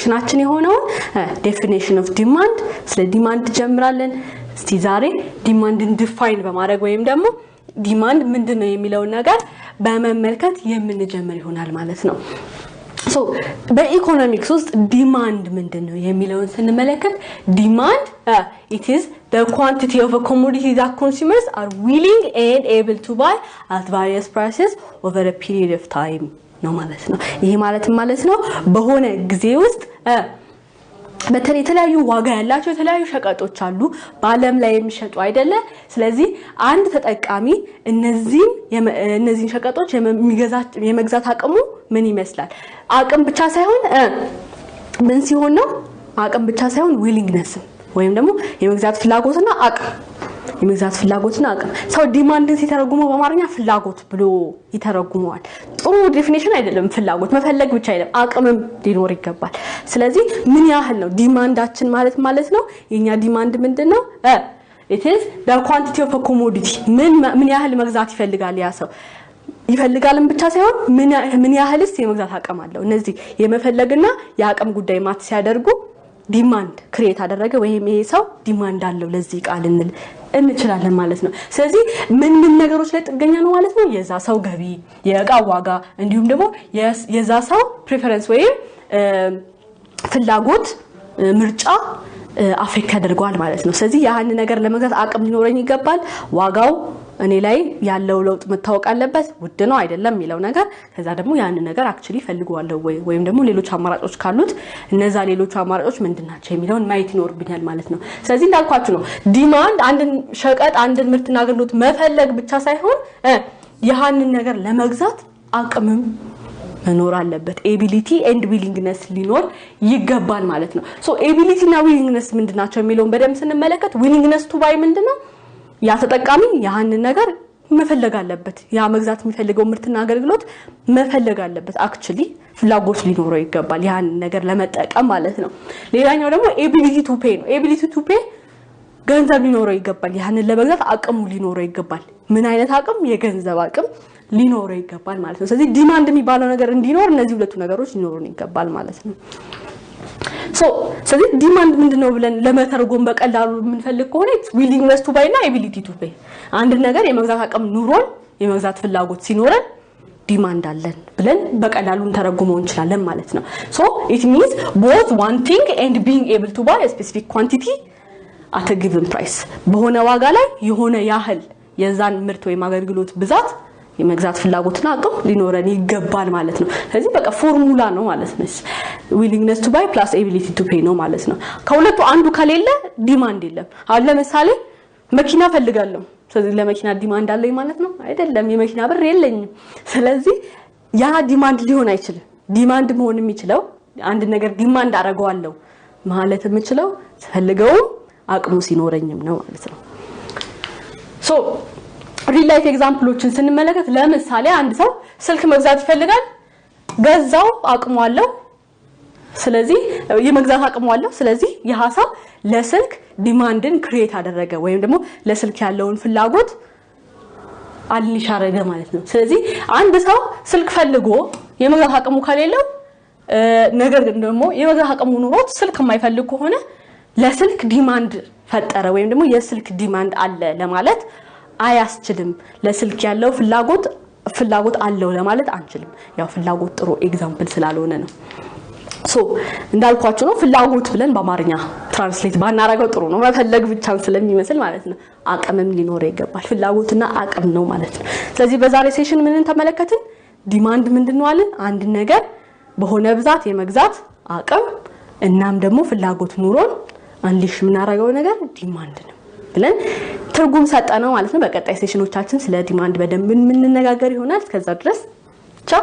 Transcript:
ሴሽናችን የሆነው definition of demand ስለ ዲማንድ ጀምራለን እስቲ ዛሬ ዲማንድን ዲፋይን በማድረግ ወይም ደግሞ ዲማንድ ምንድነው የሚለው ነገር በመመልከት የምንጀምር ይሆናል ማለት ነው so በኢኮኖሚክስ ውስጥ ዲማንድ ምንድነው የሚለውን ስንመለከት ዲማንድ it is the quantity of a commodity that consumers are willing and able to buy at various prices over a period of time ነው ማለት ነው ይሄ ማለት ነው በሆነ ጊዜ ውስጥ በተለይ የተለያዩ ዋጋ ያላቸው የተለያዩ ሸቀጦች አሉ በአለም ላይ የሚሸጡ አይደለ ስለዚህ አንድ ተጠቃሚ እነዚህን ሸቀጦች የመግዛት አቅሙ ምን ይመስላል አቅም ብቻ ሳይሆን ምን ሲሆን ነው አቅም ብቻ ሳይሆን ዊሊንግነስ ወይም ደግሞ የመግዛት ፍላጎትና አቅም ሰው ዲማንድን ሲተረጉመው በአማርኛ ፍላጎት ብሎ ይተረጉመዋል ጥሩ ዴፊኒሽን አይደለም ፍላጎት መፈለግ ብቻ አይደለም አቅምም ሊኖር ይገባል ስለዚህ ምን ያህል ነው ዲማንዳችን ማለት ነው የኛ ዲማንድ ምንድነው it is the quantity of a commodity ምን ያህል መግዛት ይፈልጋል ያ ሰው ይፈልጋልም ብቻ ሳይሆን ምን ያህልስ የመግዛት አቅም አለው እነዚህ የመፈለግና የአቅም ጉዳይ ማት ሲያደርጉ ዲማንድ ክሬት አደረገ ወይም ይሄ ሰው ዲማንድ አለው ለዚህ ቃል እንችላለን ማለት ነው ስለዚህ ምን ነገሮች ላይ ጥገኛ ነው ማለት ነው የዛ ሰው ገቢ የእቃ ዋጋ እንዲሁም ደግሞ የዛ ሰው ፕሪፈረንስ ወይም ፍላጎት ምርጫ አፌክት ያደርጋል ማለት ነው ስለዚህ ያን ነገር ለመግዛት አቅም ሊኖረኝ ይገባል ዋጋው እኔ ላይ ያለው ለውጥ መታወቅ አለበት ውድ ነው አይደለም የሚለው ነገር ከዛ ደግሞ ያን ነገር አክቹሊ ፈልጓለሁ ወይም ደግሞ ሌሎች አማራጮች ካሉት እነዛ ሌሎች አማራጮች ምንድናቸው የሚለውን ማየት ይኖርብኛል ማለት ነው ስለዚህ እንዳልኳችሁ ነው ዲማንድ አንድን ሸቀጥ አንድን ምርትና አገልግሎት መፈለግ ብቻ ሳይሆን ያንን ነገር ለመግዛት አቅምም መኖር አለበት ኤቢሊቲ ኤንድ ዊሊንግነስ ሊኖር ይገባል ማለት ነው ሶ ኤቢሊቲ እና ዊሊንግነስ ምንድናቸው የሚለውን በደም ስንመለከት ዊሊንግነስ ቱ ባይ ምንድነው ያ ተጠቃሚ ያንን ነገር መፈለግ አለበት ያ መግዛት የሚፈልገው ምርትና አገልግሎት መፈለግ አለበት አክቹሊ ፍላጎት ሊኖረው ይገባል ያን ነገር ለመጠቀም ማለት ነው ሌላኛው ደግሞ ኤቢሊቲ ቱ ፔይ ነው ኤቢሊቲ ቱ ፔይ ገንዘብ ሊኖረው ይገባል ያንን ለመግዛት አቅሙ ሊኖረው ይገባል ምን አይነት አቅም የገንዘብ አቅም ሊኖረው ይገባል ማለት ነው ስለዚህ ዲማንድ የሚባለው ነገር እንዲኖር እነዚህ ሁለቱ ነገሮች ሊኖሩን ይገባል ማለት ነው ስለዚህ ዲማንድ ምንድነው ብለን ለመተርጎም በቀላሉ የምንፈልግ ከሆነ ዊሊንግነስ ቱ ባይ እና ኤቢሊቲ ቱ ፔይ አንድ ነገር የመግዛት አቅም ኑሮን የመግዛት ፍላጎት ሲኖረን ዲማንድ አለን ብለን በቀላሉ እንተረጉመው እንችላለን ማለት ነው so it means both wanting and being able to buy a specific quantity at a given price በሆነ ዋጋ ላይ የሆነ ያህል የዛን ምርት ወይ አገልግሎት ብዛት የመግዛት ፍላጎትና አቅም ሊኖረን ይገባል ማለት ነው ስለዚህ በቃ ፎርሙላ ነው ማለት ነው willingness to buy plus ability to pay ነው ማለት ነው ከሁለቱ አንዱ ከሌለ ዲማንድ የለም አሁን ለምሳሌ መኪና ፈልጋለሁ ስለዚህ ለመኪና ዲማንድ አለኝ ማለት ነው አይደለም የመኪና ብር የለኝም ስለዚህ ያ ዲማንድ ሊሆን አይችልም ዲማንድ መሆን የሚችለው አንድ ነገር ዲማንድ አደርገዋለሁ ማለት የምችለው ፈልገው አቅሙ ሲኖረኝም ነው ማለት ነው so ሪል ላይፍ ኤግዛምፕሎችን ስንመለከት ለምሳሌ አንድ ሰው ስልክ መግዛት ይፈልጋል ገዛው አቅሙ አለው ስለዚህ የመግዛት አቅሙ አለው ስለዚህ የሐሳብ ለስልክ ዲማንድን ክሬት አደረገ ወይም ደግሞ ለስልክ ያለውን ፍላጎት አንሊሽ አደረገ ማለት ነው ስለዚህ አንድ ሰው ስልክ ፈልጎ የመግዛት አቅሙ ከሌለው ነገር ግን ደግሞ የመግዛት አቅሙ ኑሮት ስልክ የማይፈልግ ከሆነ ለስልክ ዲማንድ ፈጠረ ወይም ደግሞ የስልክ ዲማንድ አለ ለማለት አያስችልም ለስልክ ያለው ፍላጎት አለው ለማለት አንችልም ያው ፍላጎት ጥሩ ኤግዛምፕል ስላልሆነ ነው ሶ እንዳልኳችሁ ነው ፍላጎት ብለን በአማርኛ ትራንስሌት ባናረጋው ጥሩ ነው መፈለግ ብቻ ስለሚመስል ማለት ነው አቅምም ሊኖር ይገባል ፍላጎትና አቅም ነው ማለት ነው ስለዚህ በዛሬ ሴሽን ምንን ተመለከትን ዲማንድ ምንድነው አለን አንድ ነገር በሆነ ብዛት የመግዛት አቅም እናም ደግሞ ፍላጎት ኑሮን አንሊሽ ምናረጋው ነገር ዲማንድ ነው ብለን ትርጉም ሰጠነው ማለት ነው በቀጣይ ሴሽኖቻችን ስለ ዲማንድ በደንብ ምንነጋገር ይሆናል እስከዛ ድረስ ቻው